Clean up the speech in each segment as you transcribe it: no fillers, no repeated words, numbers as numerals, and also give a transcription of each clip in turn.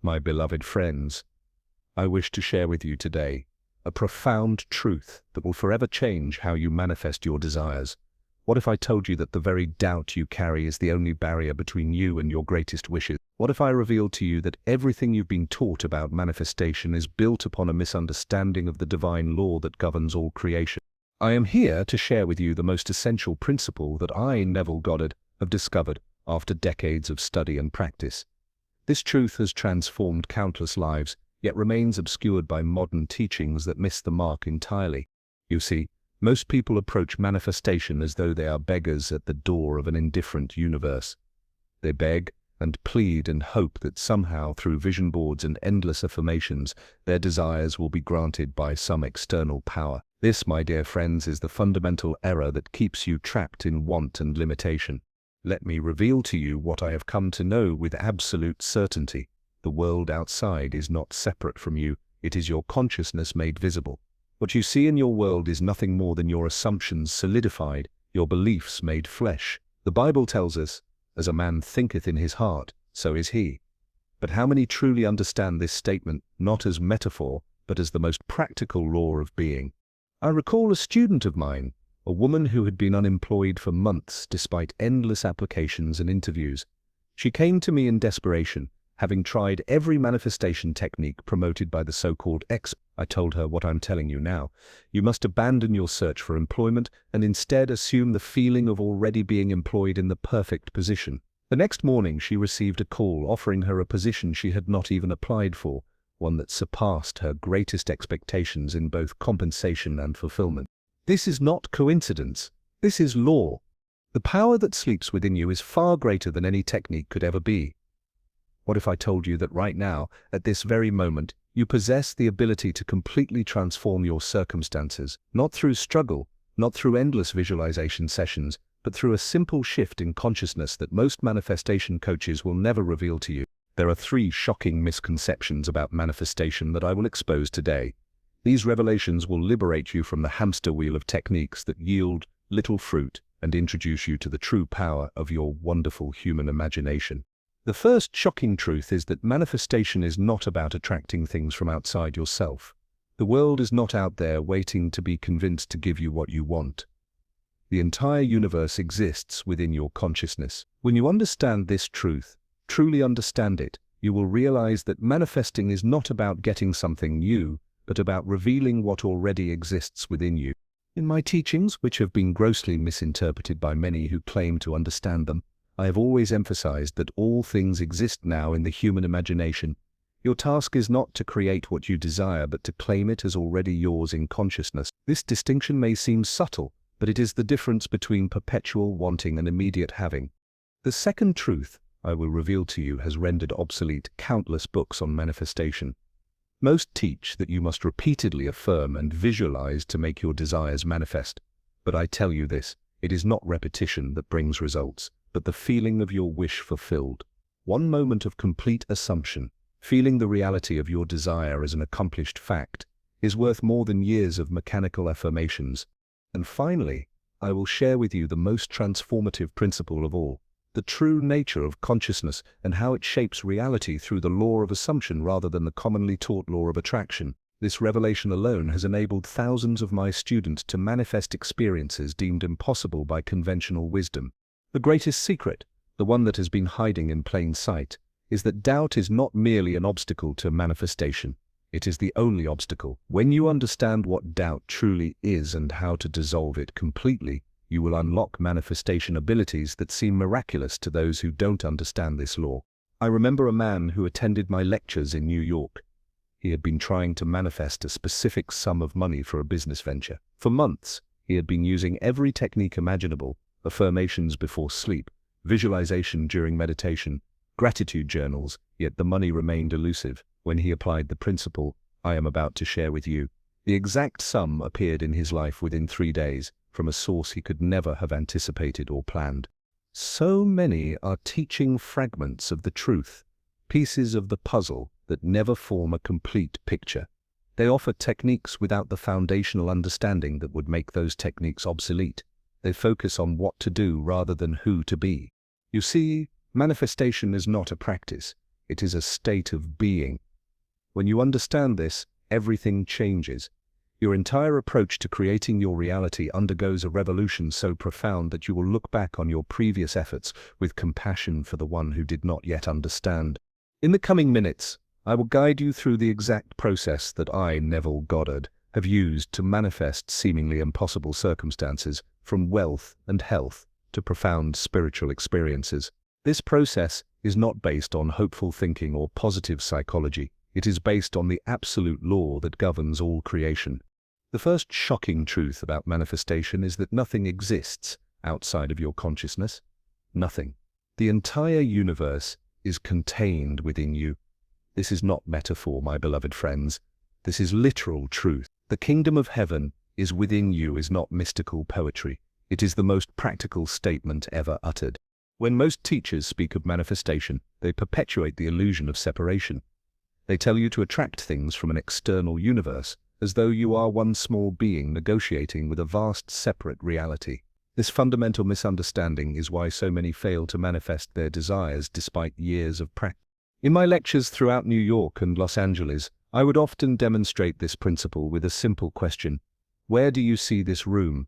My beloved friends, I wish to share with you today a profound truth that will forever change how you manifest your desires. What if I told you that the very doubt you carry is the only barrier between you and your greatest wishes? What if I revealed to you that everything you've been taught about manifestation is built upon a misunderstanding of the divine law that governs all creation? I am here to share with you the most essential principle that I, Neville Goddard, have discovered after decades of study and practice. This truth has transformed countless lives, yet remains obscured by modern teachings that miss the mark entirely. You see, most people approach manifestation as though they are beggars at the door of an indifferent universe. They beg and plead and hope that somehow, through vision boards and endless affirmations, their desires will be granted by some external power. This, my dear friends, is the fundamental error that keeps you trapped in want and limitation. Let me reveal to you what I have come to know with absolute certainty. The world outside is not separate from you. It is your consciousness made visible. What you see in your world is nothing more than your assumptions solidified, your beliefs made flesh. The Bible tells us, as a man thinketh in his heart, so is he. But how many truly understand this statement not as metaphor, but as the most practical law of being? I recall a student of mine, a woman who had been unemployed for months despite endless applications and interviews. She came to me in desperation, having tried every manifestation technique promoted by the so-called expert. I told her what I'm telling you now. You must abandon your search for employment and instead assume the feeling of already being employed in the perfect position. The next morning she received a call offering her a position she had not even applied for, one that surpassed her greatest expectations in both compensation and fulfillment. This is not coincidence. This is law. The power that sleeps within you is far greater than any technique could ever be. What if I told you that right now, at this very moment, you possess the ability to completely transform your circumstances, not through struggle, not through endless visualization sessions, but through a simple shift in consciousness that most manifestation coaches will never reveal to you? There are 3 shocking misconceptions about manifestation that I will expose today. These revelations will liberate you from the hamster wheel of techniques that yield little fruit and introduce you to the true power of your wonderful human imagination. The first shocking truth is that manifestation is not about attracting things from outside yourself. The world is not out there waiting to be convinced to give you what you want. The entire universe exists within your consciousness. When you understand this truth, truly understand it, you will realize that manifesting is not about getting something new, but about revealing what already exists within you. In my teachings, which have been grossly misinterpreted by many who claim to understand them, I have always emphasized that all things exist now in the human imagination. Your task is not to create what you desire, but to claim it as already yours in consciousness. This distinction may seem subtle, but it is the difference between perpetual wanting and immediate having. The second truth I will reveal to you has rendered obsolete countless books on manifestation. Most teach that you must repeatedly affirm and visualize to make your desires manifest. But I tell you this, it is not repetition that brings results, but the feeling of your wish fulfilled. One moment of complete assumption, feeling the reality of your desire as an accomplished fact, is worth more than years of mechanical affirmations. And finally, I will share with you the most transformative principle of all, the true nature of consciousness and how it shapes reality through the law of assumption rather than the commonly taught law of attraction. This revelation alone has enabled thousands of my students to manifest experiences deemed impossible by conventional wisdom. The greatest secret, the one that has been hiding in plain sight, is that doubt is not merely an obstacle to manifestation. It is the only obstacle. When you understand what doubt truly is and how to dissolve it completely, you will unlock manifestation abilities that seem miraculous to those who don't understand this law. I remember a man who attended my lectures in New York. He had been trying to manifest a specific sum of money for a business venture. For months, he had been using every technique imaginable: affirmations before sleep, visualization during meditation, gratitude journals, yet the money remained elusive. When he applied the principle I am about to share with you, the exact sum appeared in his life within 3 days, from a source he could never have anticipated or planned. So many are teaching fragments of the truth, pieces of the puzzle that never form a complete picture. They offer techniques without the foundational understanding that would make those techniques obsolete. They focus on what to do rather than who to be. You see, manifestation is not a practice. It is a state of being. When you understand this, everything changes. Your entire approach to creating your reality undergoes a revolution so profound that you will look back on your previous efforts with compassion for the one who did not yet understand. In the coming minutes, I will guide you through the exact process that I, Neville Goddard, have used to manifest seemingly impossible circumstances, from wealth and health to profound spiritual experiences. This process is not based on hopeful thinking or positive psychology. It is based on the absolute law that governs all creation. The first shocking truth about manifestation is that nothing exists outside of your consciousness. Nothing. The entire universe is contained within you. This is not metaphor, my beloved friends. This is literal truth. The kingdom of heaven is within you is not mystical poetry. It is the most practical statement ever uttered. When most teachers speak of manifestation, they perpetuate the illusion of separation. They tell you to attract things from an external universe, as though you are one small being negotiating with a vast separate reality. This fundamental misunderstanding is why so many fail to manifest their desires despite years of practice. In my lectures throughout New York and Los Angeles, I would often demonstrate this principle with a simple question: where do you see this room?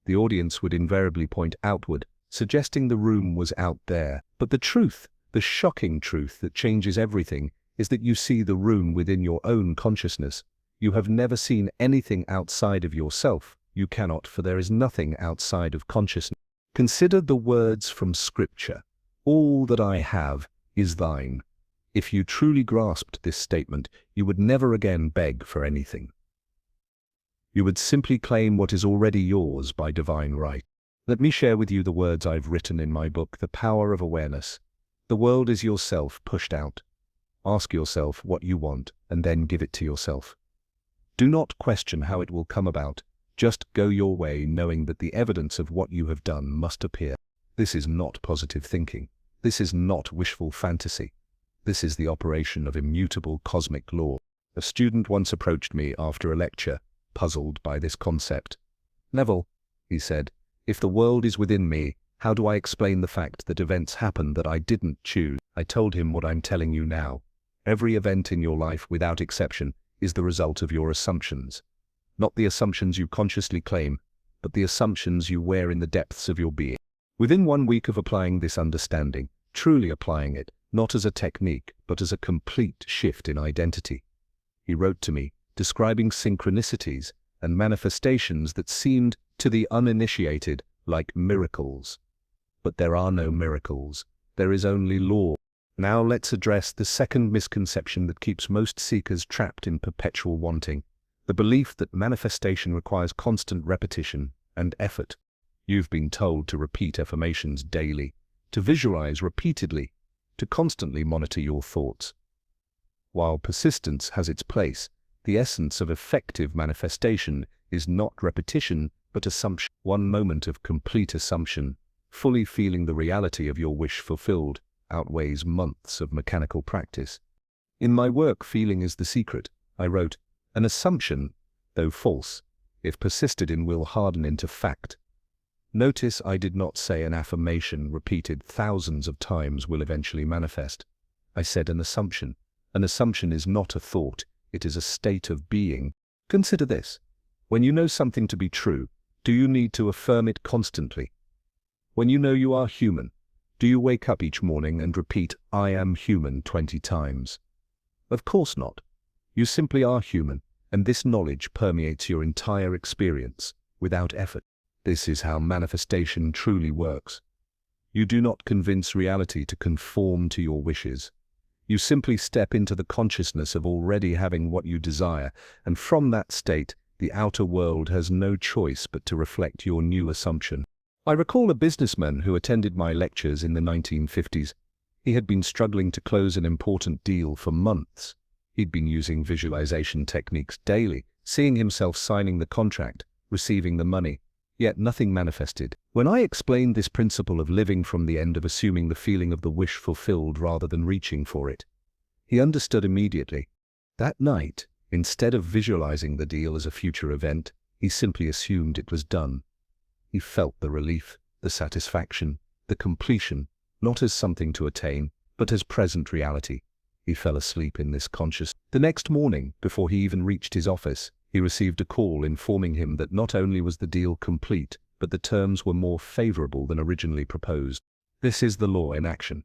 The audience would invariably point outward, suggesting the room was out there. But the truth, the shocking truth that changes everything, is that you see the room within your own consciousness. You have never seen anything outside of yourself. You cannot, for there is nothing outside of consciousness. Consider the words from Scripture. All that I have is thine. If you truly grasped this statement, you would never again beg for anything. You would simply claim what is already yours by divine right. Let me share with you the words I've written in my book, The Power of Awareness. The world is yourself pushed out. Ask yourself what you want, and then give it to yourself. Do not question how it will come about. Just go your way, knowing that the evidence of what you have done must appear. This is not positive thinking. This is not wishful fantasy. This is the operation of immutable cosmic law. A student once approached me after a lecture, puzzled by this concept. "Neville," he said, "if the world is within me, how do I explain the fact that events happen that I didn't choose?" I told him what I'm telling you now. Every event in your life, without exception, is the result of your assumptions. Not the assumptions you consciously claim, but the assumptions you wear in the depths of your being. Within 1 week of applying this understanding, truly applying it, not as a technique, but as a complete shift in identity, he wrote to me, describing synchronicities and manifestations that seemed, to the uninitiated, like miracles. But there are no miracles. There is only law. Now let's address the second misconception that keeps most seekers trapped in perpetual wanting, the belief that manifestation requires constant repetition and effort. You've been told to repeat affirmations daily, to visualize repeatedly, to constantly monitor your thoughts. While persistence has its place, the essence of effective manifestation is not repetition, but assumption. 1 moment of complete assumption, fully feeling the reality of your wish fulfilled, outweighs months of mechanical practice. In my work, Feeling is the Secret, I wrote, an assumption, though false, if persisted in, will harden into fact. Notice I did not say an affirmation repeated thousands of times will eventually manifest. I said an assumption. An assumption is not a thought, it is a state of being. Consider this. When you know something to be true, do you need to affirm it constantly? When you know you are human, do you wake up each morning and repeat, "I am human" 20 times? Of course not. You simply are human, and this knowledge permeates your entire experience, without effort. This is how manifestation truly works. You do not convince reality to conform to your wishes. You simply step into the consciousness of already having what you desire, and from that state, the outer world has no choice but to reflect your new assumption. I recall a businessman who attended my lectures in the 1950s. He had been struggling to close an important deal for months. He'd been using visualization techniques daily, seeing himself signing the contract, receiving the money, yet nothing manifested. When I explained this principle of living from the end of assuming the feeling of the wish fulfilled rather than reaching for it, he understood immediately. That night, instead of visualizing the deal as a future event, he simply assumed it was done. He felt the relief, the satisfaction, the completion, not as something to attain, but as present reality. He fell asleep in this conscious. The next morning, before he even reached his office, he received a call informing him that not only was the deal complete, but the terms were more favorable than originally proposed. This is the law in action.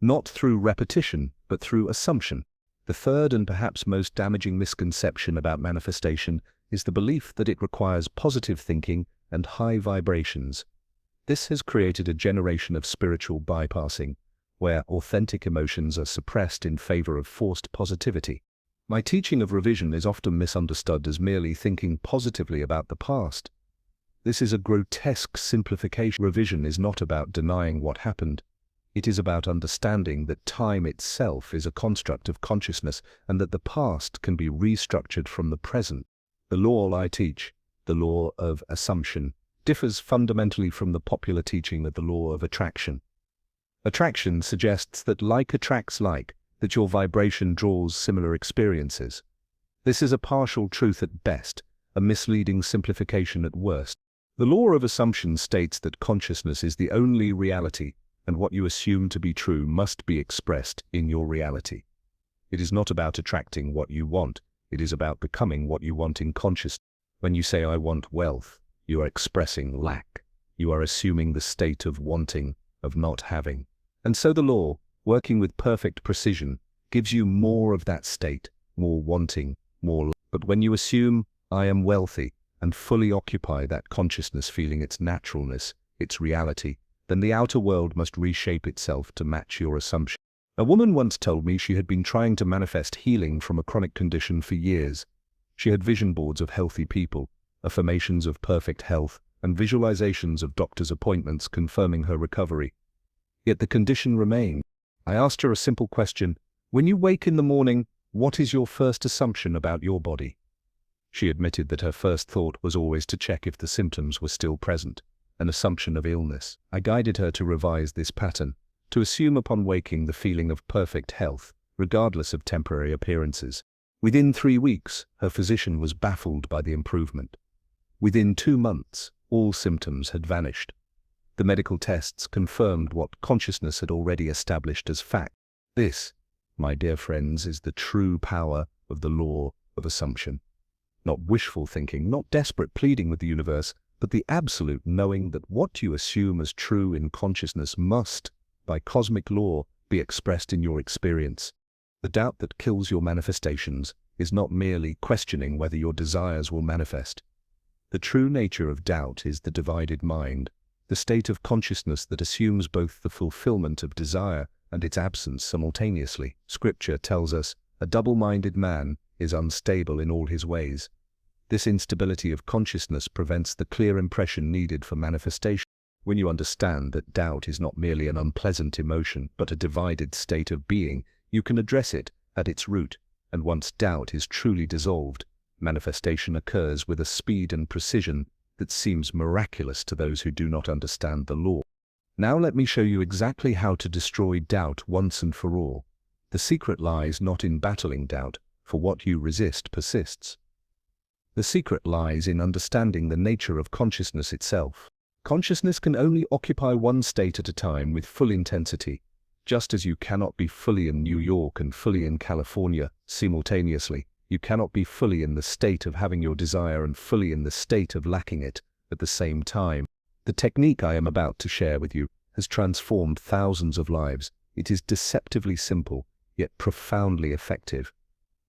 Not through repetition, but through assumption. The third and perhaps most damaging misconception about manifestation is the belief that it requires positive thinking and high vibrations. This has created a generation of spiritual bypassing, where authentic emotions are suppressed in favor of forced positivity. My teaching of revision is often misunderstood as merely thinking positively about the past. This is a grotesque simplification. Revision is not about denying what happened. It is about understanding that time itself is a construct of consciousness and that the past can be restructured from the present. The law I teach, the law of assumption, differs fundamentally from the popular teaching of the law of attraction. Attraction suggests that like attracts like, that your vibration draws similar experiences. This is a partial truth at best, a misleading simplification at worst. The law of assumption states that consciousness is the only reality, and what you assume to be true must be expressed in your reality. It is not about attracting what you want, it is about becoming what you want in consciousness. When you say I want wealth, you are expressing lack. You are assuming the state of wanting, of not having. And so the law, working with perfect precision, gives you more of that state, more wanting, more lack. But when you assume I am wealthy and fully occupy that consciousness feeling its naturalness, its reality, then the outer world must reshape itself to match your assumption. A woman once told me she had been trying to manifest healing from a chronic condition for years. She had vision boards of healthy people, affirmations of perfect health, and visualizations of doctor's appointments confirming her recovery. Yet the condition remained. I asked her a simple question: when you wake in the morning, what is your first assumption about your body? She admitted that her first thought was always to check if the symptoms were still present, an assumption of illness. I guided her to revise this pattern, to assume upon waking the feeling of perfect health, regardless of temporary appearances. Within 3 weeks, her physician was baffled by the improvement. Within 2 months, all symptoms had vanished. The medical tests confirmed what consciousness had already established as fact. This, my dear friends, is the true power of the law of assumption. Not wishful thinking, not desperate pleading with the universe, but the absolute knowing that what you assume as true in consciousness must, by cosmic law, be expressed in your experience. The doubt that kills your manifestations is not merely questioning whether your desires will manifest. The true nature of doubt is the divided mind, the state of consciousness that assumes both the fulfillment of desire and its absence simultaneously. Scripture tells us, a double-minded man is unstable in all his ways. This instability of consciousness prevents the clear impression needed for manifestation. When you understand that doubt is not merely an unpleasant emotion, but a divided state of being, you can address it at its root, and once doubt is truly dissolved, manifestation occurs with a speed and precision that seems miraculous to those who do not understand the law. Now let me show you exactly how to destroy doubt once and for all. The secret lies not in battling doubt, for what you resist persists. The secret lies in understanding the nature of consciousness itself. Consciousness can only occupy one state at a time with full intensity, just as you cannot be fully in New York and fully in California simultaneously. You cannot be fully in the state of having your desire and fully in the state of lacking it at the same time. The technique I am about to share with you has transformed thousands of lives. It is deceptively simple, yet profoundly effective.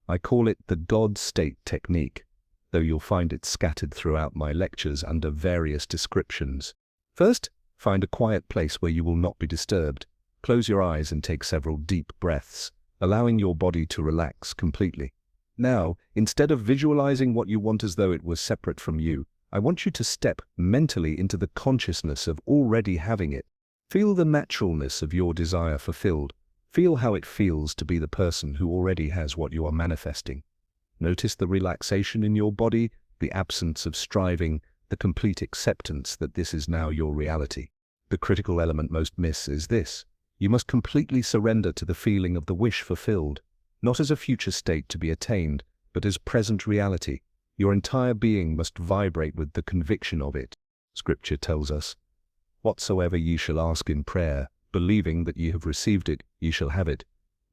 I call it the God state technique, though you'll find it scattered throughout my lectures under various descriptions. First, find a quiet place where you will not be disturbed. Close your eyes and take several deep breaths, allowing your body to relax completely. Now, instead of visualizing what you want as though it was separate from you, I want you to step mentally into the consciousness of already having it. Feel the naturalness of your desire fulfilled. Feel how it feels to be the person who already has what you are manifesting. Notice the relaxation in your body, the absence of striving, the complete acceptance that this is now your reality. The critical element most miss is this: you must completely surrender to the feeling of the wish fulfilled, not as a future state to be attained, but as present reality. Your entire being must vibrate with the conviction of it. Scripture tells us, "Whatsoever ye shall ask in prayer, believing that ye have received it, ye shall have it."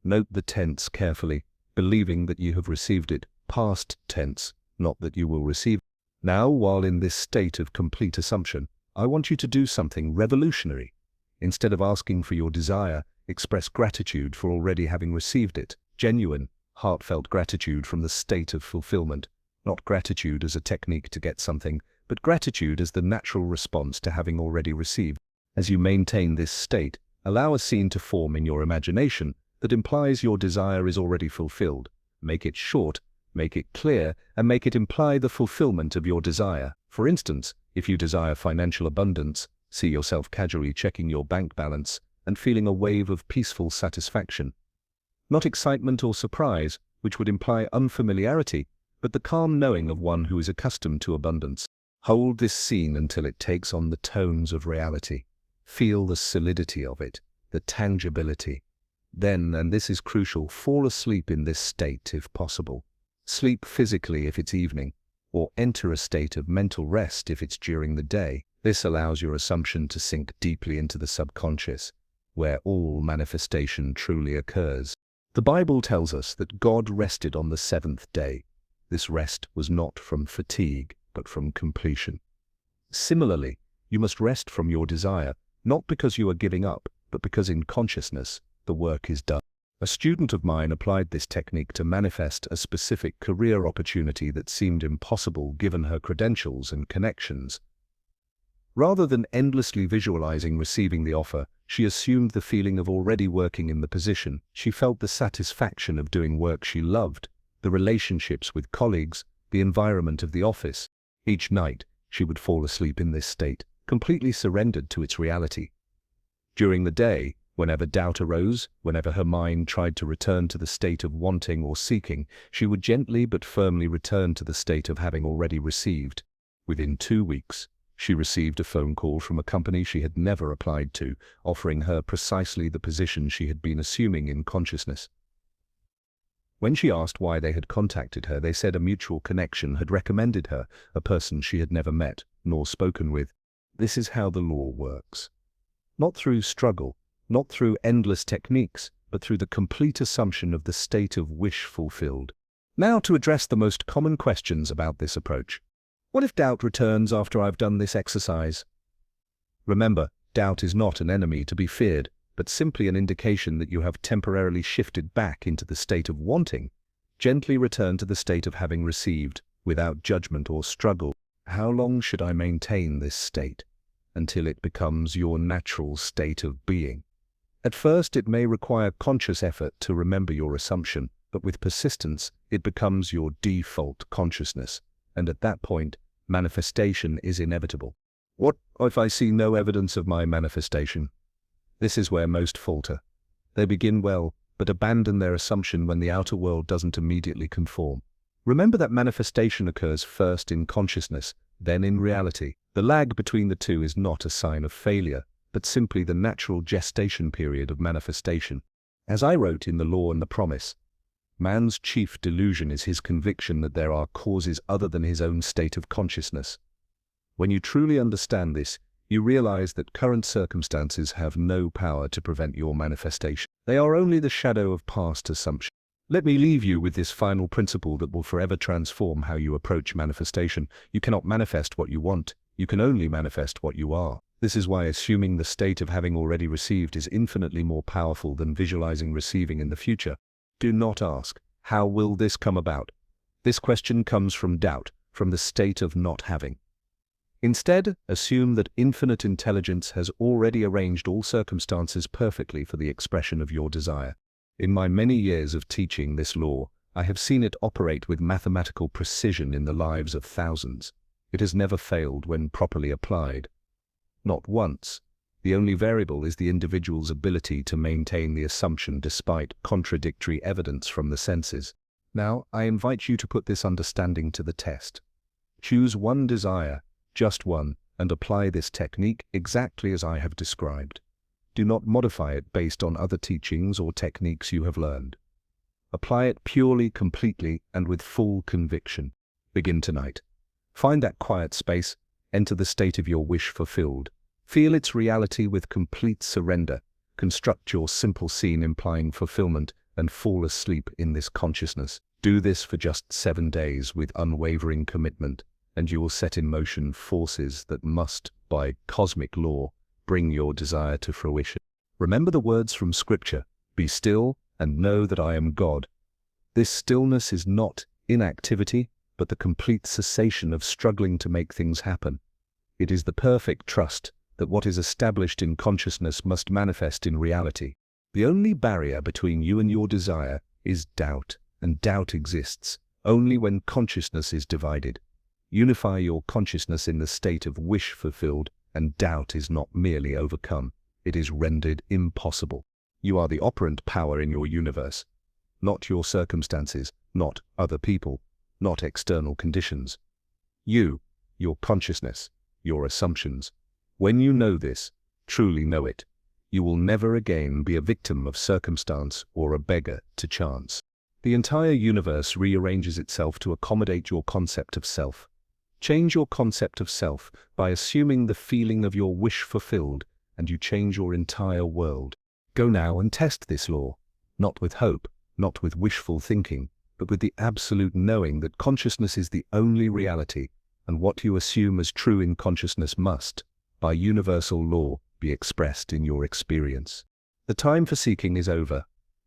Note the tense carefully, believing that you have received it, past tense, not that you will receive. Now, while in this state of complete assumption, I want you to do something revolutionary. Instead of asking for your desire, express gratitude for already having received it. Genuine, heartfelt gratitude from the state of fulfillment. Not gratitude as a technique to get something, but gratitude as the natural response to having already received. As you maintain this state, allow a scene to form in your imagination that implies your desire is already fulfilled. Make it short, make it clear, and make it imply the fulfillment of your desire. For instance, if you desire financial abundance, see yourself casually checking your bank balance and feeling a wave of peaceful satisfaction. Not excitement or surprise, which would imply unfamiliarity, but the calm knowing of one who is accustomed to abundance. Hold this scene until it takes on the tones of reality. Feel the solidity of it, the tangibility. Then, and this is crucial, fall asleep in this state if possible. Sleep physically if it's evening, or enter a state of mental rest if it's during the day. This allows your assumption to sink deeply into the subconscious, where all manifestation truly occurs. The Bible tells us that God rested on the seventh day. This rest was not from fatigue, but from completion. Similarly, you must rest from your desire, not because you are giving up, but because in consciousness, the work is done. A student of mine applied this technique to manifest a specific career opportunity that seemed impossible given her credentials and connections. Rather than endlessly visualizing receiving the offer, she assumed the feeling of already working in the position. She felt the satisfaction of doing work she loved, the relationships with colleagues, the environment of the office. Each night, she would fall asleep in this state, completely surrendered to its reality. During the day, whenever doubt arose, whenever her mind tried to return to the state of wanting or seeking, she would gently but firmly return to the state of having already received. Within 2 weeks, she received a phone call from a company she had never applied to, offering her precisely the position she had been assuming in consciousness. When she asked why they had contacted her, they said a mutual connection had recommended her, a person she had never met nor spoken with. This is how the law works. Not through struggle, not through endless techniques, but through the complete assumption of the state of wish fulfilled. Now to address the most common questions about this approach. What if doubt returns after I've done this exercise? Remember, doubt is not an enemy to be feared, but simply an indication that you have temporarily shifted back into the state of wanting. Gently return to the state of having received, without judgment or struggle. How long should I maintain this state? Until it becomes your natural state of being. At first, it may require conscious effort to remember your assumption, but with persistence, it becomes your default consciousness, and at that point, manifestation is inevitable. What if I see no evidence of my manifestation? This is where most falter. They begin well, but abandon their assumption when the outer world doesn't immediately conform. Remember that manifestation occurs first in consciousness, then in reality. The lag between the two is not a sign of failure, but simply the natural gestation period of manifestation. As I wrote in The Law and the Promise, man's chief delusion is his conviction that there are causes other than his own state of consciousness. When you truly understand this, you realize that current circumstances have no power to prevent your manifestation. They are only the shadow of past assumptions. Let me leave you with this final principle that will forever transform how you approach manifestation. You cannot manifest what you want. You can only manifest what you are. This is why assuming the state of having already received is infinitely more powerful than visualizing receiving in the future. Do not ask, how will this come about? This question comes from doubt, from the state of not having. Instead, assume that infinite intelligence has already arranged all circumstances perfectly for the expression of your desire. In my many years of teaching this law, I have seen it operate with mathematical precision in the lives of thousands. It has never failed when properly applied. Not once. The only variable is the individual's ability to maintain the assumption despite contradictory evidence from the senses. Now, I invite you to put this understanding to the test. Choose one desire, just one, and apply this technique exactly as I have described. Do not modify it based on other teachings or techniques you have learned. Apply it purely, completely, and with full conviction. Begin tonight. Find that quiet space, enter the state of your wish fulfilled. Feel its reality with complete surrender. Construct your simple scene implying fulfillment, and fall asleep in this consciousness. Do this for just 7 days with unwavering commitment, and you will set in motion forces that must, by cosmic law, bring your desire to fruition. Remember the words from Scripture, "Be still and know that I am God." This stillness is not inactivity, but the complete cessation of struggling to make things happen. It is the perfect trust that what is established in consciousness must manifest in reality. The only barrier between you and your desire is doubt, and doubt exists only when consciousness is divided. Unify your consciousness in the state of wish fulfilled, and doubt is not merely overcome, it is rendered impossible. You are the operant power in your universe, not your circumstances, not other people, not external conditions. You, your consciousness, your assumptions. When you know this, truly know it, you will never again be a victim of circumstance or a beggar to chance. The entire universe rearranges itself to accommodate your concept of self. Change your concept of self by assuming the feeling of your wish fulfilled, and you change your entire world. Go now and test this law, not with hope, not with wishful thinking, but with the absolute knowing that consciousness is the only reality, and what you assume as true in consciousness must, by universal law, be expressed in your experience. The time for seeking is over.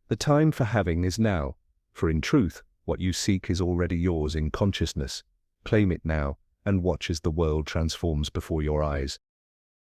The time for having is now, for in truth, what you seek is already yours in consciousness. Claim it now, and watch as the world transforms before your eyes.